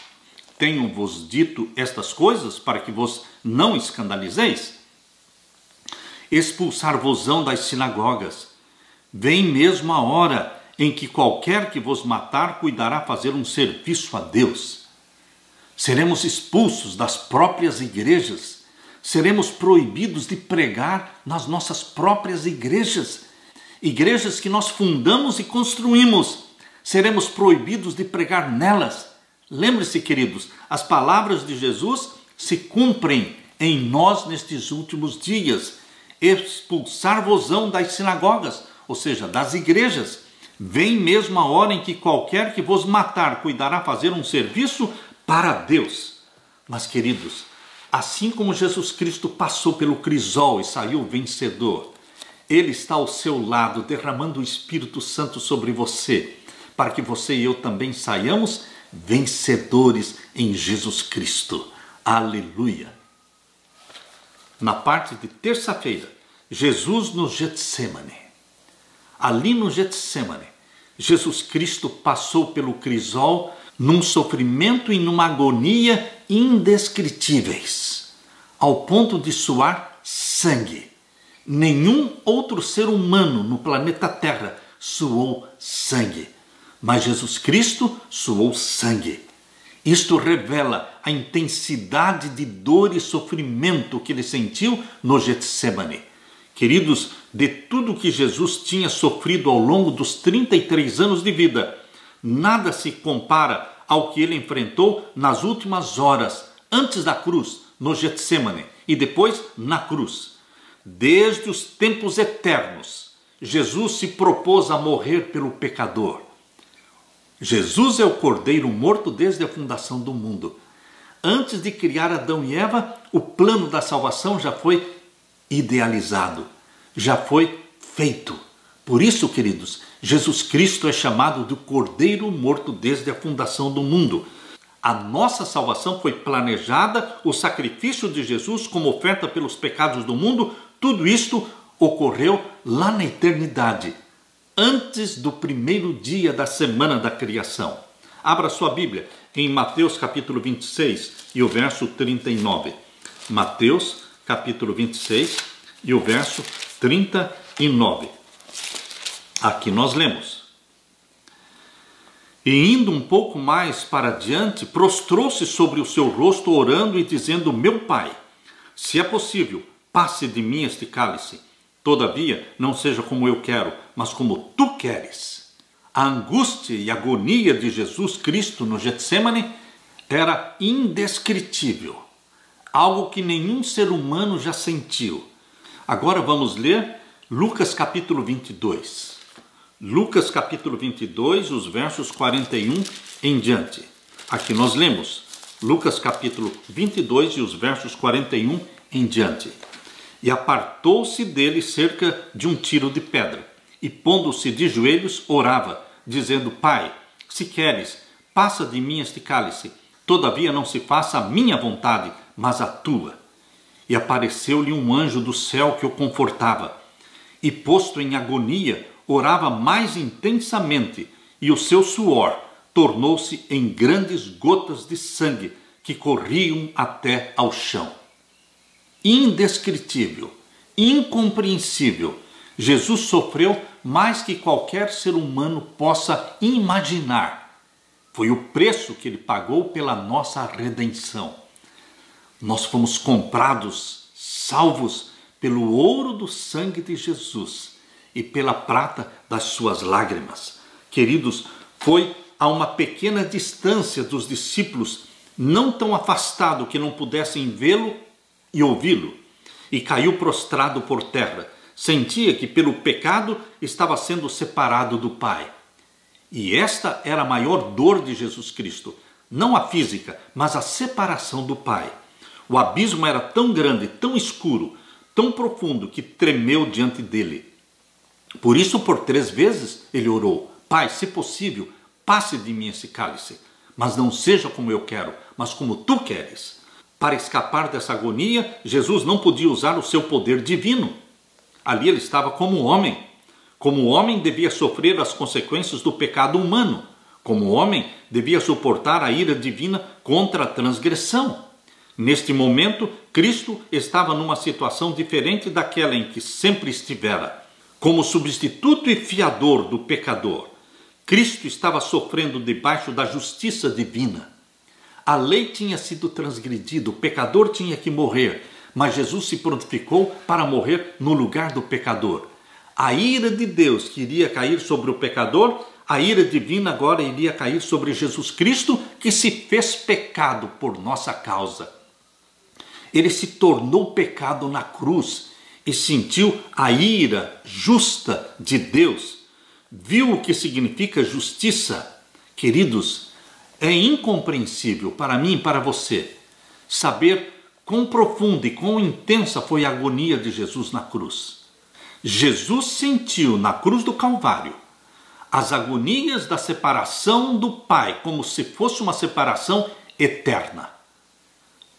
Tenho-vos dito estas coisas para que vos não escandalizeis? Expulsar-vos-ão das sinagogas. Vem mesmo a hora em que qualquer que vos matar cuidará fazer um serviço a Deus. Seremos expulsos das próprias igrejas. Seremos proibidos de pregar nas nossas próprias igrejas. Igrejas que nós fundamos e construímos. Seremos proibidos de pregar nelas. Lembre-se, queridos, as palavras de Jesus se cumprem em nós nestes últimos dias. Expulsar-vos-ão das sinagogas, ou seja, das igrejas. Vem mesmo a hora em que qualquer que vos matar cuidará fazer um serviço para Deus. Mas, queridos, assim como Jesus Cristo passou pelo crisol e saiu vencedor, Ele está ao seu lado derramando o Espírito Santo sobre você, para que você e eu também saiamos vencedores em Jesus Cristo. Aleluia! Na parte de terça-feira, Jesus no Getsemane. Ali no Getsemane, Jesus Cristo passou pelo crisol num sofrimento e numa agonia indescritíveis, ao ponto de suar sangue. Nenhum outro ser humano no planeta Terra suou sangue, mas Jesus Cristo suou sangue. Isto revela a intensidade de dor e sofrimento que ele sentiu no Getsemane. Queridos, de tudo que Jesus tinha sofrido ao longo dos 33 anos de vida, nada se compara ao que ele enfrentou nas últimas horas, antes da cruz, no Getsemane, e depois na cruz. Desde os tempos eternos, Jesus se propôs a morrer pelo pecador. Jesus é o Cordeiro morto desde a fundação do mundo. Antes de criar Adão e Eva, o plano da salvação já foi idealizado, já foi feito. Por isso, queridos, Jesus Cristo é chamado de Cordeiro morto desde a fundação do mundo. A nossa salvação foi planejada, o sacrifício de Jesus como oferta pelos pecados do mundo, tudo isto ocorreu lá na eternidade, antes do primeiro dia da semana da criação. Abra sua Bíblia em Mateus capítulo 26 e o verso 39. Mateus capítulo 26 e o verso 39. Aqui nós lemos: E indo um pouco mais para diante, prostrou-se sobre o seu rosto, orando e dizendo: Meu Pai, se é possível, passe de mim este cálice. Todavia, não seja como eu quero, mas como tu queres. A angústia e agonia de Jesus Cristo no Getsemane era indescritível, algo que nenhum ser humano já sentiu. Agora vamos ler Lucas capítulo 22. Lucas capítulo 22, os versos 41 em diante. Aqui nós lemos Lucas capítulo 22 e os versos 41 em diante. E apartou-se dele cerca de um tiro de pedra, e pondo-se de joelhos, orava, dizendo: Pai, se queres, passa de mim este cálice, todavia não se faça a minha vontade, mas a tua. E apareceu-lhe um anjo do céu que o confortava, e posto em agonia, orava mais intensamente, e o seu suor tornou-se em grandes gotas de sangue que corriam até ao chão. Indescritível, incompreensível, Jesus sofreu mais que qualquer ser humano possa imaginar. Foi o preço que ele pagou pela nossa redenção. Nós fomos comprados, salvos pelo ouro do sangue de Jesus e pela prata das suas lágrimas. Queridos, foi a uma pequena distância dos discípulos, não tão afastado que não pudessem vê-lo e ouvi-lo, e caiu prostrado por terra. Sentia que pelo pecado estava sendo separado do Pai. E esta era a maior dor de Jesus Cristo, não a física, mas a separação do Pai. O abismo era tão grande, tão escuro, tão profundo, que tremeu diante dele. Por isso, por 3 vezes, ele orou: Pai, se possível, passe de mim esse cálice, mas não seja como eu quero, mas como tu queres. Para escapar dessa agonia, Jesus não podia usar o seu poder divino. Ali ele estava como homem. Como homem, devia sofrer as consequências do pecado humano. Como homem, devia suportar a ira divina contra a transgressão. Neste momento, Cristo estava numa situação diferente daquela em que sempre estivera. Como substituto e fiador do pecador, Cristo estava sofrendo debaixo da justiça divina. A lei tinha sido transgredida, o pecador tinha que morrer, mas Jesus se prontificou para morrer no lugar do pecador. A ira de Deus que iria cair sobre o pecador, a ira divina agora iria cair sobre Jesus Cristo, que se fez pecado por nossa causa. Ele se tornou pecado na cruz e sentiu a ira justa de Deus. Viu o que significa justiça? Queridos, é incompreensível para mim e para você saber quão profunda e quão intensa foi a agonia de Jesus na cruz. Jesus sentiu na cruz do Calvário as agonias da separação do Pai, como se fosse uma separação eterna.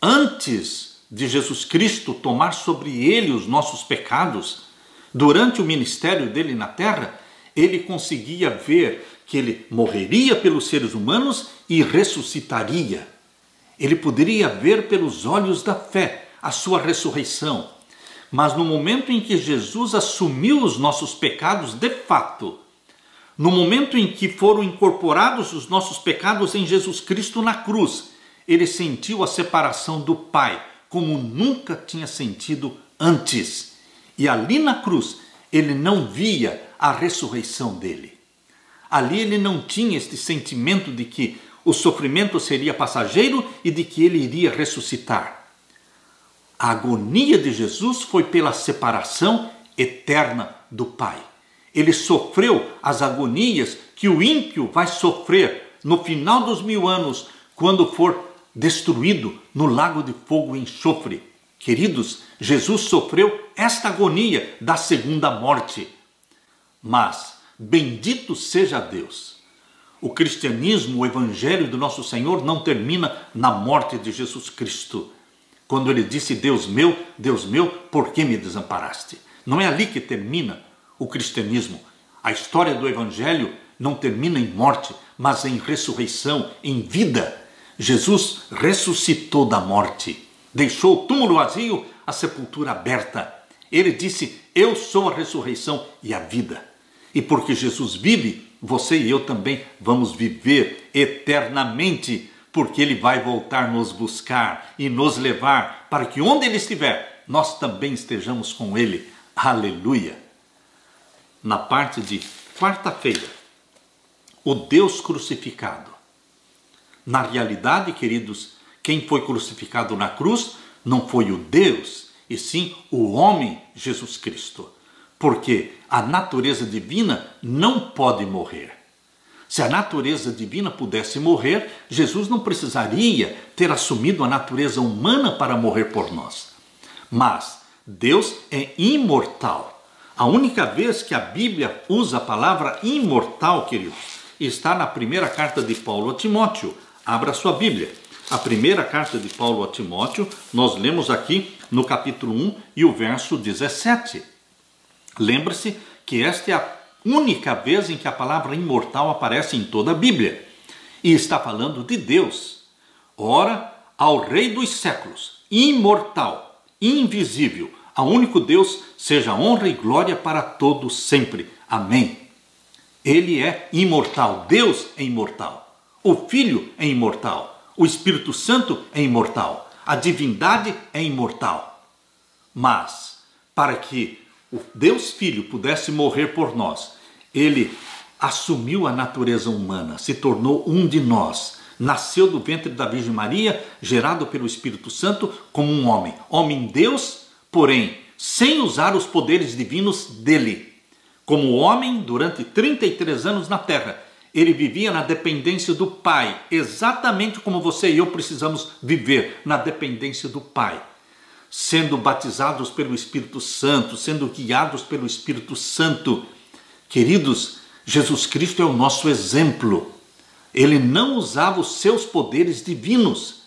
Antes de Jesus Cristo tomar sobre ele os nossos pecados, durante o ministério dele na terra, ele conseguia ver que ele morreria pelos seres humanos e ressuscitaria. Ele poderia ver pelos olhos da fé a sua ressurreição. Mas no momento em que Jesus assumiu os nossos pecados de fato, no momento em que foram incorporados os nossos pecados em Jesus Cristo na cruz, ele sentiu a separação do Pai, como nunca tinha sentido antes. E ali na cruz, ele não via a ressurreição dele. Ali ele não tinha este sentimento de que o sofrimento seria passageiro e de que ele iria ressuscitar. A agonia de Jesus foi pela separação eterna do Pai. Ele sofreu as agonias que o ímpio vai sofrer no final dos 1000 anos, quando for destruído no lago de fogo e enxofre. Queridos, Jesus sofreu esta agonia da segunda morte. Mas, bendito seja Deus, o cristianismo, o evangelho do nosso Senhor não termina na morte de Jesus Cristo. Quando ele disse, Deus meu, por que me desamparaste? Não é ali que termina o cristianismo. A história do evangelho não termina em morte, mas em ressurreição, em vida. Jesus ressuscitou da morte, deixou o túmulo vazio, a sepultura aberta. Ele disse, eu sou a ressurreição e a vida. E porque Jesus vive, você e eu também vamos viver eternamente, porque ele vai voltar nos buscar e nos levar para que onde ele estiver, nós também estejamos com ele. Aleluia! Na parte de quarta-feira, o Deus crucificado. Na realidade, queridos, quem foi crucificado na cruz não foi o Deus, e sim o homem Jesus Cristo. Porque a natureza divina não pode morrer. Se a natureza divina pudesse morrer, Jesus não precisaria ter assumido a natureza humana para morrer por nós. Mas Deus é imortal. A única vez que a Bíblia usa a palavra imortal, queridos, está na primeira carta de Paulo a Timóteo. Abra sua Bíblia. A primeira carta de Paulo a Timóteo, nós lemos aqui no capítulo 1 e o verso 17. Lembre-se que esta é a única vez em que a palavra imortal aparece em toda a Bíblia. E está falando de Deus. Ora, ao Rei dos séculos, imortal, invisível, ao único Deus, seja honra e glória para todos sempre. Amém. Ele é imortal. Deus é imortal. O Filho é imortal. O Espírito Santo é imortal. A divindade é imortal. Mas, para que o Deus Filho pudesse morrer por nós, ele assumiu a natureza humana, se tornou um de nós, nasceu do ventre da Virgem Maria, gerado pelo Espírito Santo como um homem. Homem Deus, porém, sem usar os poderes divinos dele. Como homem, durante 33 anos na terra, ele vivia na dependência do Pai, exatamente como você e eu precisamos viver, na dependência do Pai. Sendo batizados pelo Espírito Santo, sendo guiados pelo Espírito Santo. Queridos, Jesus Cristo é o nosso exemplo. Ele não usava os seus poderes divinos.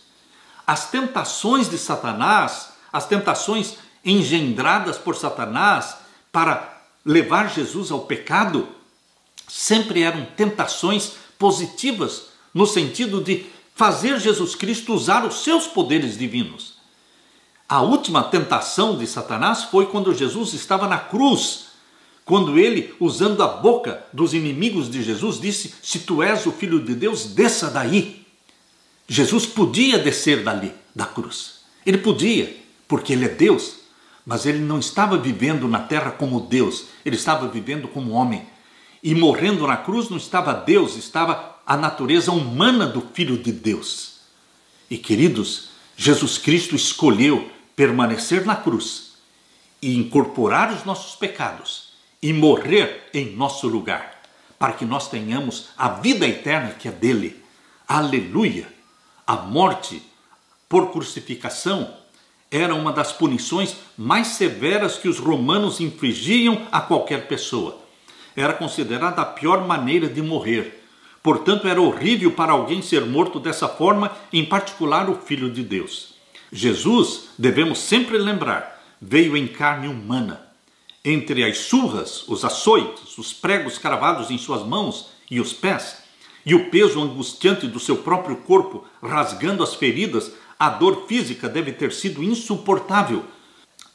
As tentações de Satanás, as tentações engendradas por Satanás para levar Jesus ao pecado, sempre eram tentações positivas, no sentido de fazer Jesus Cristo usar os seus poderes divinos. A última tentação de Satanás foi quando Jesus estava na cruz, quando ele, usando a boca dos inimigos de Jesus, disse, se tu és o Filho de Deus, desça daí. Jesus podia descer dali, da cruz. Ele podia, porque ele é Deus, mas ele não estava vivendo na terra como Deus, ele estava vivendo como homem. E morrendo na cruz não estava Deus, estava a natureza humana do Filho de Deus. E queridos, Jesus Cristo escolheu permanecer na cruz e incorporar os nossos pecados e morrer em nosso lugar, para que nós tenhamos a vida eterna que é dele. Aleluia! A morte por crucificação era uma das punições mais severas que os romanos infligiam a qualquer pessoa. Era considerada a pior maneira de morrer. Portanto, era horrível para alguém ser morto dessa forma, em particular o Filho de Deus. Jesus, devemos sempre lembrar, veio em carne humana. Entre as surras, os açoites, os pregos cravados em suas mãos e os pés, e o peso angustiante do seu próprio corpo rasgando as feridas, a dor física deve ter sido insuportável.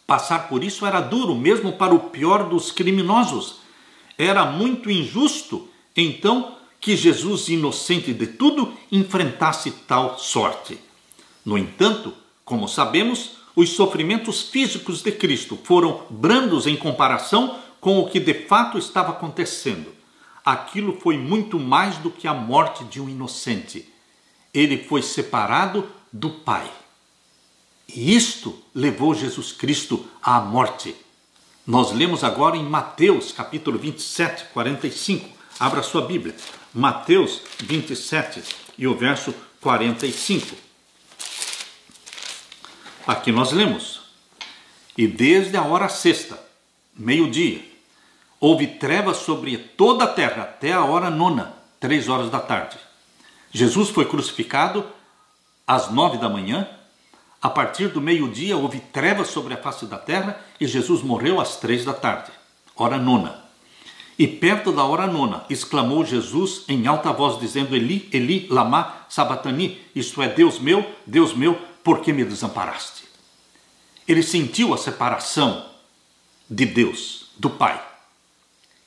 Passar por isso era duro, mesmo para o pior dos criminosos. Era muito injusto, então, que Jesus, inocente de tudo, enfrentasse tal sorte. No entanto, como sabemos, os sofrimentos físicos de Cristo foram brandos em comparação com o que de fato estava acontecendo. Aquilo foi muito mais do que a morte de um inocente. Ele foi separado do Pai. E isto levou Jesus Cristo à morte. Nós lemos agora em Mateus, capítulo 27, 45. Abra sua Bíblia. Mateus 27 e o verso 45. Aqui nós lemos: E desde a hora sexta, meio-dia, houve trevas sobre toda a terra até a hora nona, 3 horas da tarde. Jesus foi crucificado às 9 da manhã. A partir do meio-dia houve trevas sobre a face da terra e Jesus morreu às 3 da tarde, hora nona. E perto da hora nona, exclamou Jesus em alta voz, dizendo: Eli, Eli, lama sabatani, isto é, Deus meu, por que me desamparaste? Ele sentiu a separação de Deus, do Pai.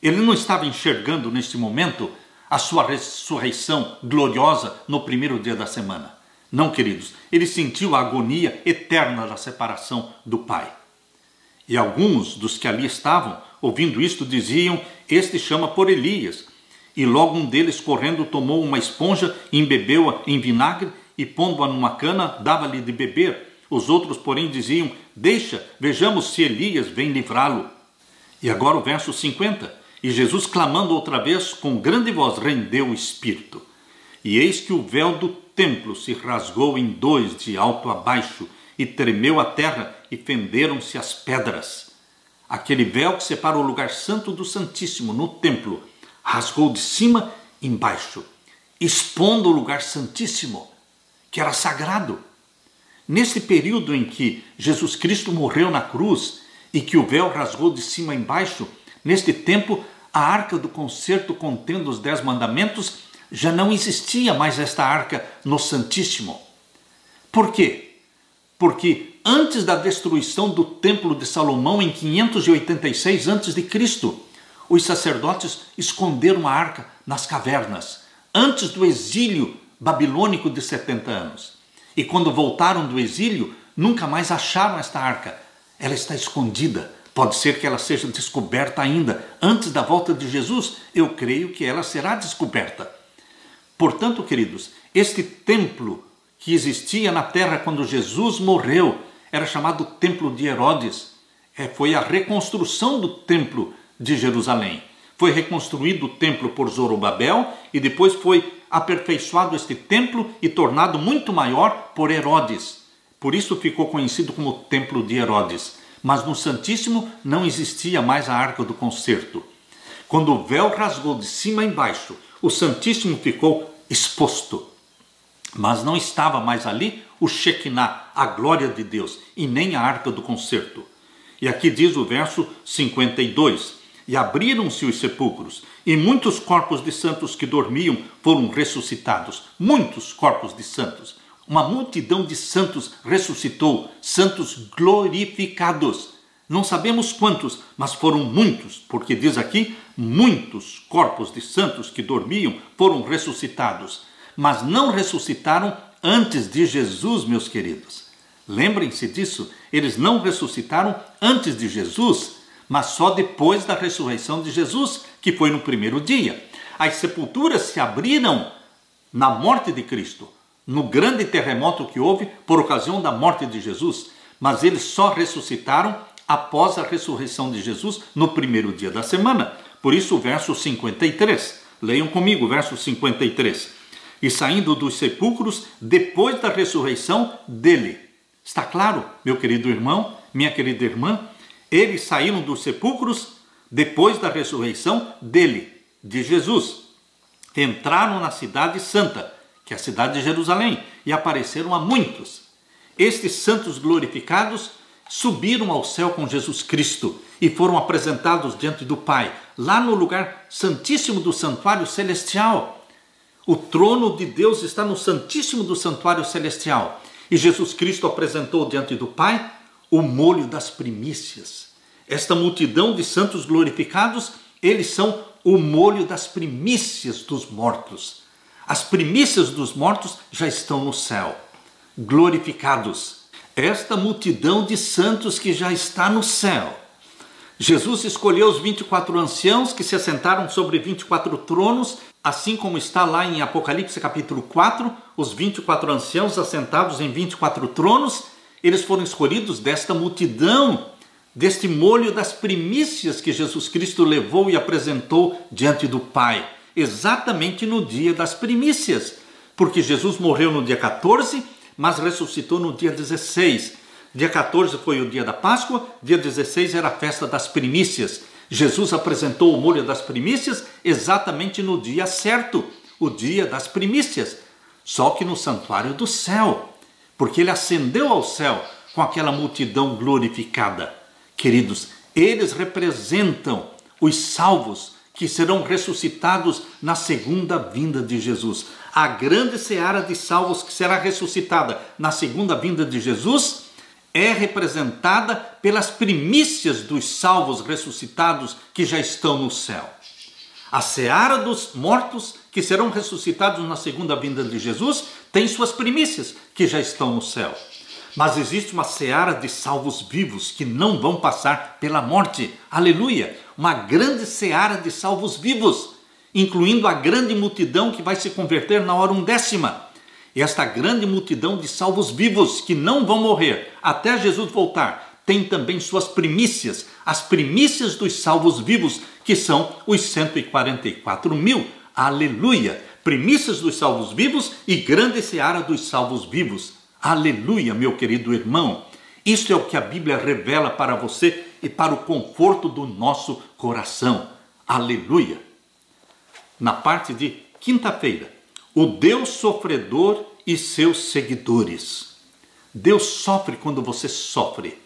Ele não estava enxergando neste momento a sua ressurreição gloriosa no primeiro dia da semana. Não, queridos, ele sentiu a agonia eterna da separação do Pai. E alguns dos que ali estavam, ouvindo isto, diziam: Este chama por Elias. E logo um deles, correndo, tomou uma esponja, embebeu-a em vinagre e, pondo-a numa cana, dava-lhe de beber. Os outros, porém, diziam: Deixa, vejamos se Elias vem livrá-lo. E agora o verso 50. E Jesus, clamando outra vez, com grande voz, rendeu o espírito. E eis que o véu do templo se rasgou em 2 de alto a baixo, e tremeu a terra, e fenderam-se as pedras. Aquele véu que separa o lugar santo do santíssimo no templo, rasgou de cima embaixo, expondo o lugar santíssimo, que era sagrado. Nesse período em que Jesus Cristo morreu na cruz, e que o véu rasgou de cima embaixo, neste tempo, a arca do concerto contendo os 10 mandamentos, já não existia mais esta arca no Santíssimo. Por quê? Porque antes da destruição do Templo de Salomão, em 586 a.C., os sacerdotes esconderam a arca nas cavernas, antes do exílio babilônico de 70 anos. E quando voltaram do exílio, nunca mais acharam esta arca. Ela está escondida. Pode ser que ela seja descoberta ainda. Antes da volta de Jesus, eu creio que ela será descoberta. Portanto, queridos, este templo que existia na terra quando Jesus morreu era chamado Templo de Herodes. Foi a reconstrução do Templo de Jerusalém. Foi reconstruído o templo por Zorobabel e depois foi aperfeiçoado este templo e tornado muito maior por Herodes. Por isso ficou conhecido como Templo de Herodes. Mas no Santíssimo não existia mais a Arca do Concerto. Quando o véu rasgou de cima a embaixo, o Santíssimo ficou exposto. Mas não estava mais ali o Shekinah, a glória de Deus, e nem a Arca do Concerto. E aqui diz o verso 52. E abriram-se os sepulcros, e muitos corpos de santos que dormiam foram ressuscitados. Muitos corpos de santos. Uma multidão de santos ressuscitou, santos glorificados. Não sabemos quantos, mas foram muitos, porque diz aqui, muitos corpos de santos que dormiam foram ressuscitados. Mas não ressuscitaram antes de Jesus, meus queridos. Lembrem-se disso, eles não ressuscitaram antes de Jesus, mas só depois da ressurreição de Jesus, que foi no primeiro dia. As sepulturas se abriram na morte de Cristo, no grande terremoto que houve por ocasião da morte de Jesus, mas eles só ressuscitaram após a ressurreição de Jesus no primeiro dia da semana. Por isso o verso 53, leiam comigo o verso 53. E saindo dos sepulcros depois da ressurreição dele. Está claro, meu querido irmão, minha querida irmã? Eles saíram dos sepulcros depois da ressurreição dele, de Jesus. Entraram na cidade santa, que é a cidade de Jerusalém, e apareceram a muitos. estes santos glorificados subiram ao céu com Jesus Cristo e foram apresentados diante do Pai, lá no lugar santíssimo do santuário celestial. O trono de Deus está no santíssimo do santuário celestial. E Jesus Cristo apresentou diante do Pai o molho das primícias. Esta multidão de santos glorificados, eles são o molho das primícias dos mortos. As primícias dos mortos já estão no céu, glorificados. Esta multidão de santos que já está no céu. Jesus escolheu os 24 anciãos que se assentaram sobre 24 tronos, assim como está lá em Apocalipse capítulo 4, os 24 anciãos assentados em 24 tronos, eles foram escolhidos desta multidão, deste molho das primícias que Jesus Cristo levou e apresentou diante do Pai, exatamente no dia das primícias, porque Jesus morreu no dia 14, mas ressuscitou no dia 16. Dia 14 foi o dia da Páscoa, dia 16 era a festa das primícias. Jesus apresentou o molho das primícias exatamente no dia certo, o dia das primícias, só que no santuário do céu, porque ele ascendeu ao céu com aquela multidão glorificada. Queridos, eles representam os salvos que serão ressuscitados na segunda vinda de Jesus. A grande seara de salvos que será ressuscitada na segunda vinda de Jesus é representada pelas primícias dos salvos ressuscitados que já estão no céu. A seara dos mortos que serão ressuscitados na segunda vinda de Jesus tem suas primícias que já estão no céu. Mas existe uma seara de salvos vivos que não vão passar pela morte. Aleluia! Uma grande seara de salvos vivos, incluindo a grande multidão que vai se converter na hora undécima. E esta grande multidão de salvos vivos que não vão morrer até Jesus voltar, tem também suas primícias, as primícias dos salvos vivos, que são os 144 mil. Aleluia! Primícias dos salvos vivos e grande seara dos salvos vivos. Aleluia, meu querido irmão. Isto é o que a Bíblia revela para você e para o conforto do nosso coração. Aleluia. Na parte de quinta-feira, o Deus sofredor e seus seguidores. Deus sofre quando você sofre.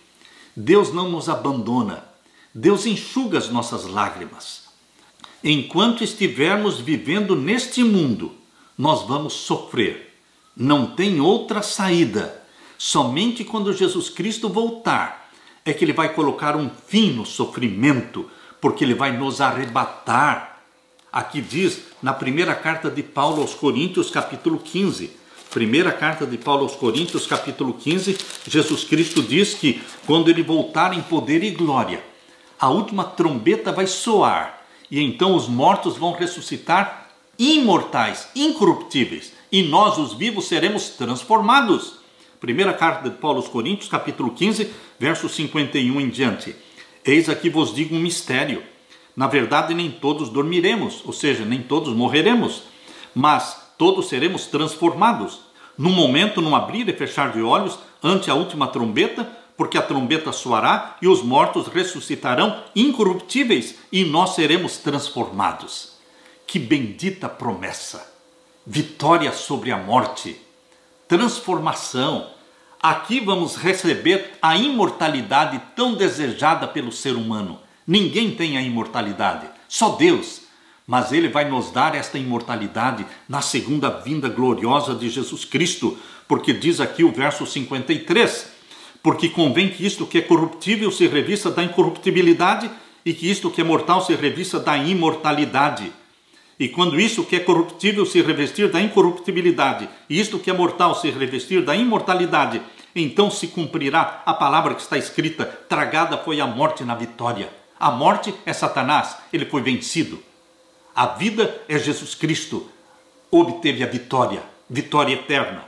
Deus não nos abandona. Deus enxuga as nossas lágrimas. Enquanto estivermos vivendo neste mundo, nós vamos sofrer. Não tem outra saída. Somente quando Jesus Cristo voltar é que ele vai colocar um fim no sofrimento, porque ele vai nos arrebatar. Aqui diz na primeira carta de Paulo aos Coríntios, capítulo 15. Primeira carta de Paulo aos Coríntios, capítulo 15, Jesus Cristo diz que quando ele voltar em poder e glória, a última trombeta vai soar e então os mortos vão ressuscitar imortais, incorruptíveis, e nós, os vivos, seremos transformados. Primeira carta de Paulo aos Coríntios, capítulo 15, verso 51 em diante. Eis aqui vos digo um mistério. Na verdade, nem todos dormiremos, ou seja, nem todos morreremos, mas todos seremos transformados. Num momento, num abrir e fechar de olhos, ante a última trombeta, porque a trombeta soará e os mortos ressuscitarão incorruptíveis e nós seremos transformados. Que bendita promessa! Vitória sobre a morte, transformação. Aqui vamos receber a imortalidade tão desejada pelo ser humano. Ninguém tem a imortalidade, só Deus. Mas Ele vai nos dar esta imortalidade na segunda vinda gloriosa de Jesus Cristo, porque diz aqui o verso 53, porque convém que isto que é corruptível se revista da incorruptibilidade e que isto que é mortal se revista da imortalidade. E quando isto que é corruptível se revestir da incorruptibilidade e isto que é mortal se revestir da imortalidade, então se cumprirá a palavra que está escrita: tragada foi a morte na vitória. A morte é Satanás, ele foi vencido. A vida é Jesus Cristo, obteve a vitória, vitória eterna.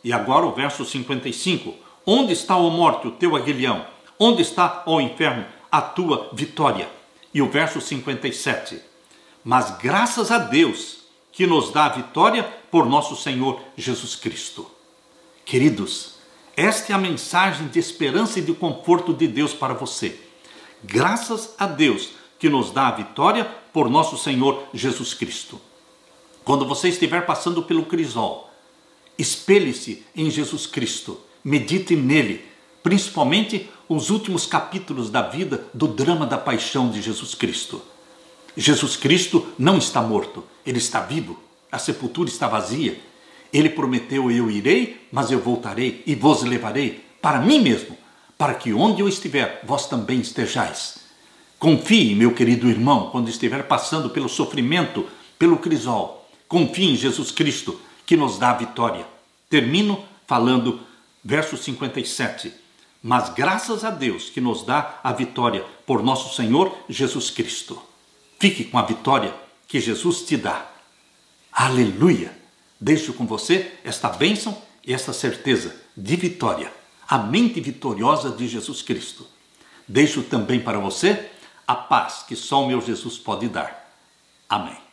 E agora o verso 55. Onde está, ó morte, o teu aguilhão? Onde está, ó inferno, a tua vitória? E o verso 57. Mas graças a Deus que nos dá a vitória por nosso Senhor Jesus Cristo. Queridos, esta é a mensagem de esperança e de conforto de Deus para você. Graças a Deus que nos dá a vitória por nosso Senhor Jesus Cristo. Quando você estiver passando pelo crisol, espelhe-se em Jesus Cristo. medite nele, principalmente os últimos capítulos da vida do drama da paixão de Jesus Cristo. Jesus Cristo não está morto, ele está vivo, a sepultura está vazia. Ele prometeu: eu irei, mas eu voltarei e vos levarei para mim mesmo, para que onde eu estiver, vós também estejais. Confie, meu querido irmão, quando estiver passando pelo sofrimento, pelo crisol. Confie em Jesus Cristo, que nos dá a vitória. Termino falando, verso 57. Mas graças a Deus que nos dá a vitória por nosso Senhor Jesus Cristo. Fique com a vitória que Jesus te dá. Aleluia! Deixo com você esta bênção e esta certeza de vitória. A mente vitoriosa de Jesus Cristo. Deixo também para você a paz que só o meu Jesus pode dar. Amém.